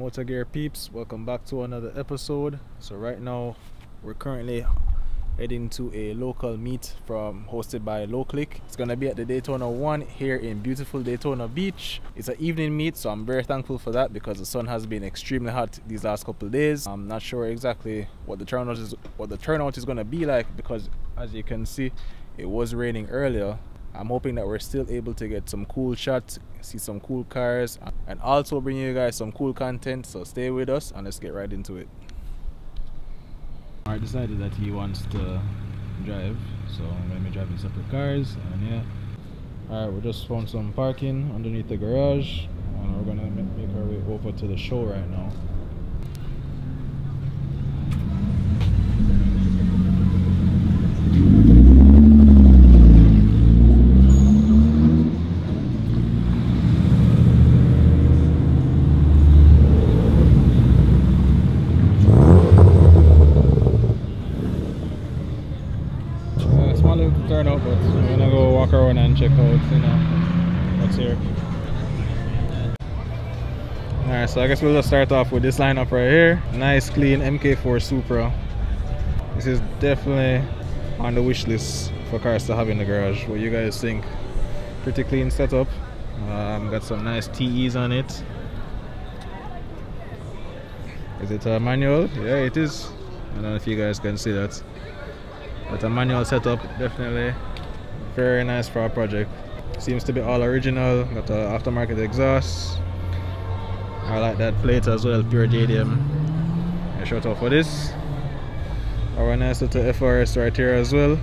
MotoGear peeps, welcome back to another episode. So right now we're currently heading to a local meet hosted by Clique. It's gonna be at the Daytona 1 here in beautiful Daytona Beach. It's an evening meet, so I'm very thankful for that because the sun has been extremely hot these last couple of days. I'm not sure exactly what the turnout is gonna be like because, as you can see, it was raining earlier. I'm hoping that we're still able to get some cool shots, see some cool cars, and also bring you guys some cool content. So stay with us and let's get right into it. I decided that he wants to drive, so I'm going to be driving separate cars. And yeah, alright, we just found some parking underneath the garage and we're going to make our way over to the show right now. Turnout, but I'm gonna go walk around and check out, what's here. Alright, so I guess we'll just start off with this lineup right here. Nice clean MK4 Supra. This is definitely on the wish list for cars to have in the garage. What you guys think? Pretty clean setup. Got some nice TEs on it. Is it a manual? Yeah, it is. I don't know if you guys can see that. But a manual setup, definitely very nice for our project. Seems to be all original. Got the aftermarket exhaust. I like that plate as well, pure JDM. A shout out for this. Our nice little FRS right here as well.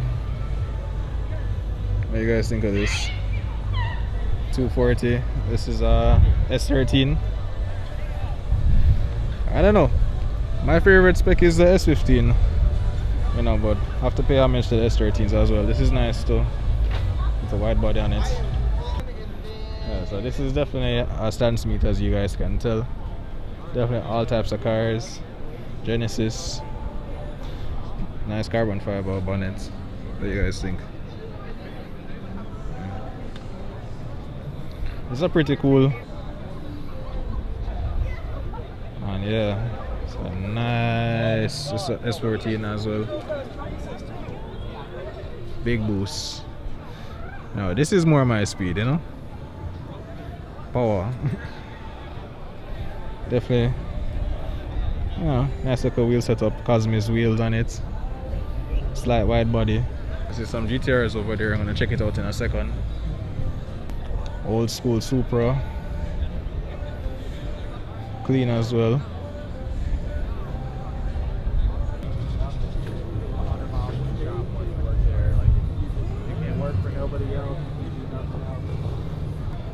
What do you guys think of this? 240. This is a S13. I don't know. My favorite spec is the S15. But have to pay homage to the S13s as well. This is nice too. It's a wide body on it. Yeah, so this is definitely a stance meet, as you guys can tell. Definitely all types of cars. Genesis. Nice carbon fiber bonnet. What do you guys think? This is pretty cool. And yeah. So nice, it's a S14 as well. Big boost. Now this is more my speed, power. Definitely. Nice little wheel setup. Cosmos wheels on it. Slight wide body. This is some GTRs over there. I'm gonna check it out in a second. Old school Supra. Clean as well.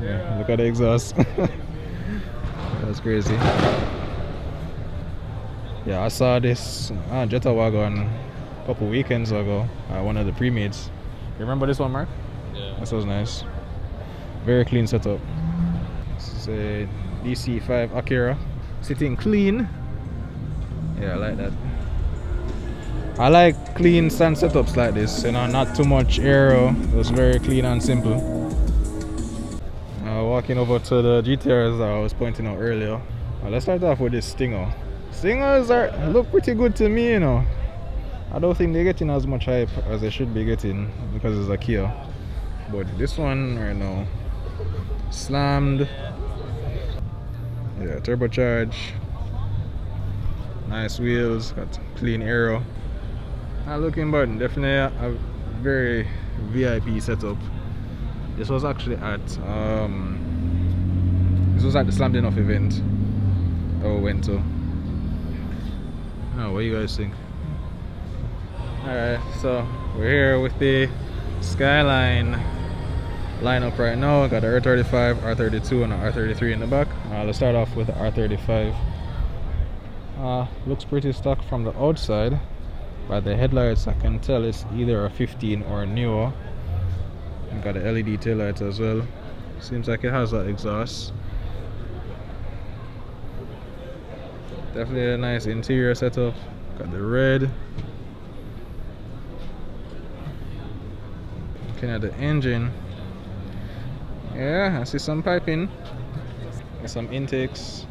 Yeah, look at the exhaust. That's crazy. Yeah, I saw this Jetta wagon a couple weekends ago at one of the pre-mates. You remember this one, Mark? Yeah. This was nice. Very clean setup. This is a DC5 Akira. Sitting clean. Yeah, I like that. I like clean stand setups like this, not too much aero. Just very clean and simple. Walking over to the GTRs that I was pointing out earlier. Let's start off with this Stinger. Stingers look pretty good to me, I don't think they're getting as much hype as they should be getting because it's a Kia. But this one right now, slammed. Yeah, turbocharge. Nice wheels, got clean aero. Looking button, definitely a very VIP setup. This was actually at the Slammed Enough event that we went to. What do you guys think? Alright, so we're here with the Skyline lineup right now. Got the R35, R32 and the R33 in the back. Let's start off with the R35. Looks pretty stock from the outside. By the headlights I can tell it's either a 15 or a newer. And got the LED taillights as well. Seems like it has that exhaust. Definitely a nice interior setup. Got the red. Looking at the engine. Yeah, I see some piping. Some intakes.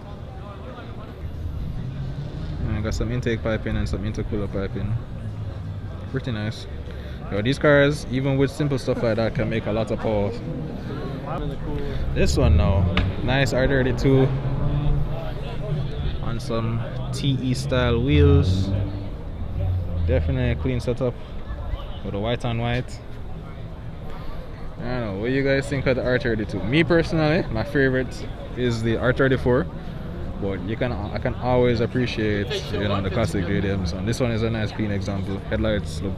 I got some intake piping and some intercooler piping. Pretty nice. Yo, these cars, even with simple stuff like that, can make a lot of power. This one now, nice R32 on some TE style wheels. Definitely a clean setup with a white on white. I don't know, what do you guys think of the R32? Me personally, my favorite is the R34, but I can always appreciate, you know, the classic JDMs. And this one is a nice clean example. Headlights look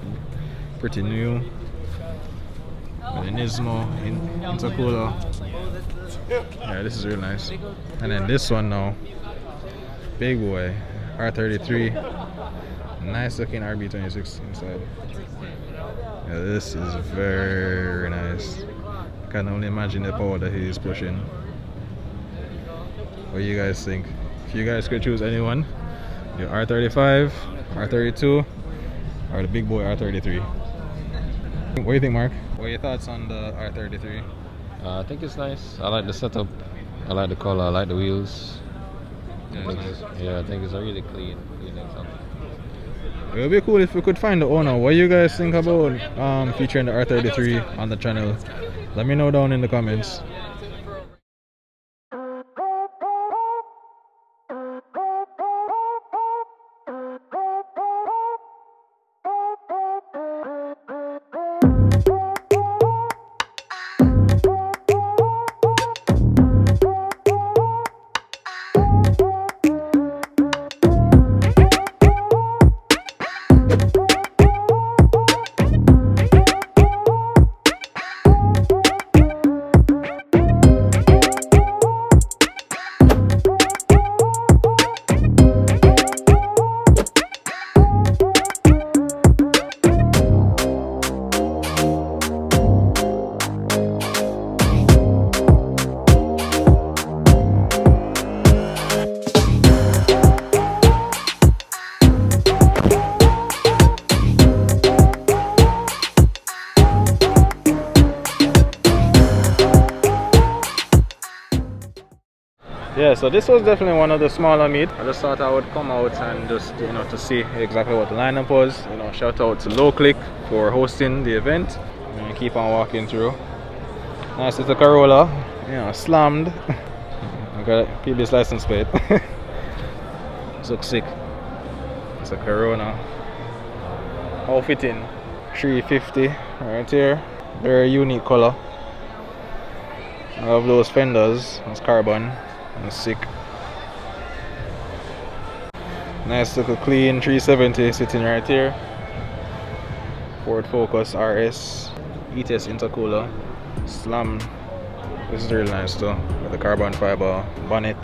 pretty new. The Nismo intercooler. Yeah, this is real nice. And then this one now, big boy, R33. Nice looking RB26 inside. Yeah, this is very nice. I can only imagine the power that he is pushing. What do you guys think? If you guys could choose anyone, your R35, R32, or the big boy R33. What do you think, Mark? What are your thoughts on the R33? I think it's nice. I like the setup. I like the color. I like the wheels. Yeah, I think it's a really clean example. It would be cool if we could find the owner. What do you guys think about featuring the R33 on the channel? Let me know down in the comments. Yeah, so this was definitely one of the smaller meet. I just thought I would come out and just, you know, to see exactly what the lineup was. You know, shout out to Clique for hosting the event. And keep on walking through. Nice little Corolla, you know, slammed. I gotta keep this license plate. This looks sick. It's a Corona. How fitting. 350 right here. Very unique color. I love those fenders. It's carbon. That's sick. Nice little clean 370 sitting right here. Ford Focus RS. ETS intercooler. Slam. This is really nice though. With the carbon fiber bonnet.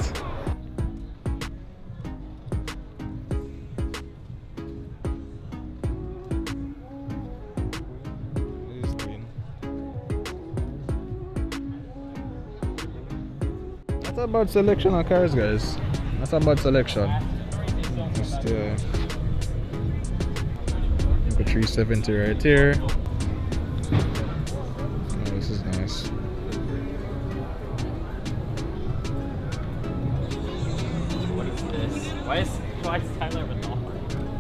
That's a bad selection of cars, guys. That's a bad selection. Just look at 370 right here. Oh, this is nice. What is this? Why is Tyler with all?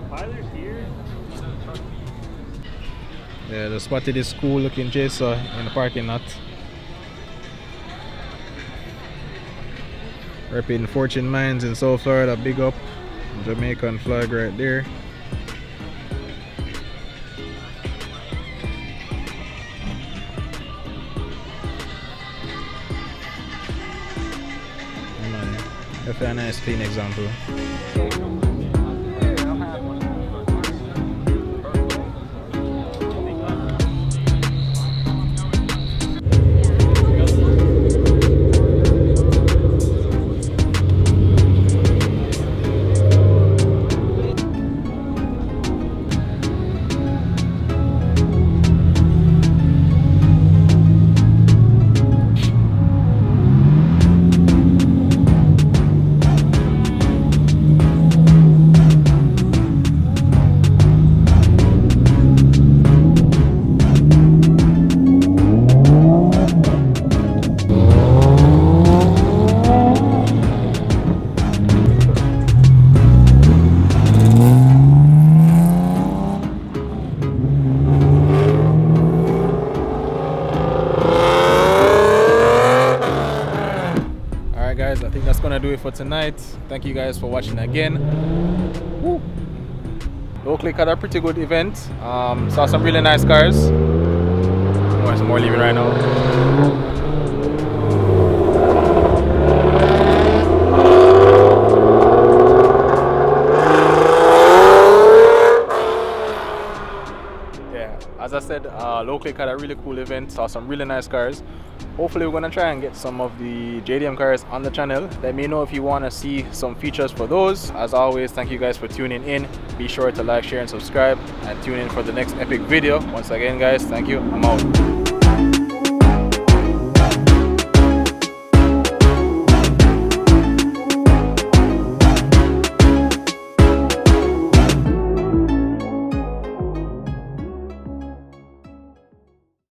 Tyler's here? Yeah, they spotted this cool looking chaser in the parking lot. Repping Fortune Mines in South Florida, big up. Jamaican flag right there. Man, definitely a nice clean example. gonna do it for tonight. Thank you guys for watching again. Woo. Clique had a pretty good event. Saw some really nice cars. Some more leaving right now. As I said, Clique had a really cool event, saw some really nice cars. Hopefully we're gonna try and get some of the JDM cars on the channel. Let me know if you want to see some features for those. As always, thank you guys for tuning in. Be sure to like, share and subscribe, and tune in for the next epic video. Once again guys, thank you. I'm out.